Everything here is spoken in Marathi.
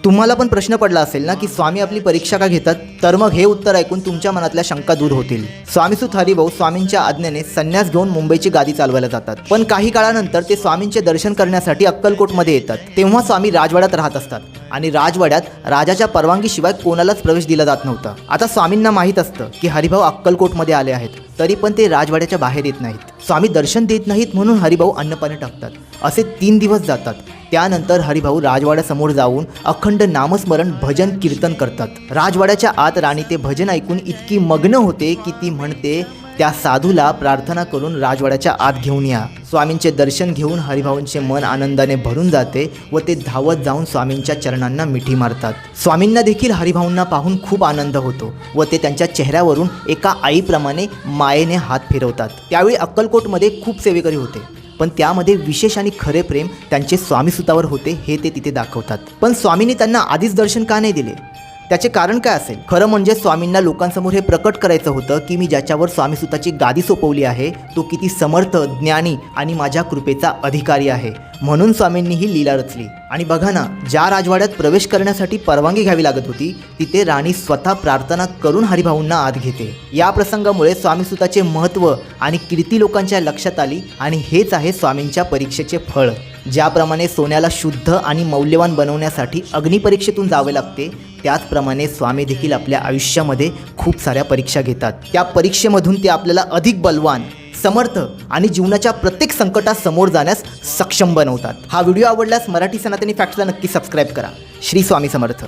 तुम्हाला पण प्रश्न पडला असेल ना की स्वामी आपली परीक्षा का घेतात, तर मग हे उत्तर ऐकून तुमच्या मनातल्या शंका दूर होतील. स्वामीसुत हरिभाऊ स्वामींच्या आज्ञेने संन्यास घेऊन मुंबईची गादी चालवायला जातात. पण काही काळानंतर ते स्वामींचे दर्शन करण्यासाठी अक्कलकोटमध्ये येतात. तेव्हा स्वामी राजवाड्यात राहत असतात आणि राजवाड्यात राजाच्या परवानगीशिवाय कोणालाच प्रवेश दिला जात नव्हता. आता स्वामींना माहीत असतं की हरिभाऊ अक्कलकोटमध्ये आले आहेत, तरी पण ते राजवाड्याच्या बाहेर येत नाहीत. स्वामी दर्शन देत नाहीत म्हणून हरिभाऊ अन्नपाणी टाकतात. असे 3 दिवस जातात. त्यानंतर हरिभाऊ राजवाड्यासमोर जाऊन अखंड नामस्मरण भजन कीर्तन करतात. राजवाड्याच्या आत राणी ते भजन ऐकून इतकी मग्न होते की ती म्हणते त्या साधूला प्रार्थना करून राजवाड्याच्या आत घेऊन या. स्वामींचे दर्शन घेऊन हरिभाऊंचे मन आनंदाने भरून जाते व ते धावत जाऊन स्वामींच्या चरणांना मिठी मारतात. स्वामींना देखील हरिभाऊंना पाहून खूप आनंद होतो व ते त्यांच्या चेहऱ्यावरून एका आईप्रमाणे मायेने हात फिरवतात. त्यावेळी अक्कलकोटमध्ये खूप सेवेकरी होते, पण त्यामध्ये विशेष आणि खरे प्रेम त्यांचे स्वामीसुतावर होते हे ते तिथे दाखवतात. पण स्वामींनी त्यांना आधीच दर्शन का नाही दिले, त्याचे कारण काय असेल? खरं म्हणजे स्वामींना लोकांसमोर हे प्रकट करायचं होतं की मी ज्याच्यावर स्वामीसुताची गादी सोपवली आहे तो किती समर्थ, ज्ञानी आणि माझ्या कृपेचा अधिकारी आहे. म्हणून स्वामींनी ही लीला रचली. आणि बघा ना, ज्या राजवाड्यात प्रवेश करण्यासाठी परवानगी घ्यावी लागत होती तिथे राणी स्वतः प्रार्थना करून हरिभाऊंना आत घेते. या प्रसंगामुळे स्वामीसुताचे महत्त्व आणि कीर्ती लोकांच्या लक्षात आली आणि हेच आहे स्वामींच्या परीक्षेचे फळ. ज्याप्रमाणे सोन्याला शुद्ध आणि मौल्यवान बनवण्यासाठी अग्निपरीक्षेतून जावे लागते, त्याचप्रमाणे स्वामी देखील आपल्या आयुष्यामध्ये खूप साऱ्या परीक्षा घेतात. त्या परीक्षेमधून ते आपल्याला अधिक बलवान, समर्थ आणि जीवनाच्या प्रत्येक संकटात समोर जाण्यास सक्षम बनवतात. हा व्हिडिओ आवडल्यास मराठी सनातनी फॅक्ट्सला नक्की सबस्क्राईब करा. श्री स्वामी समर्थ.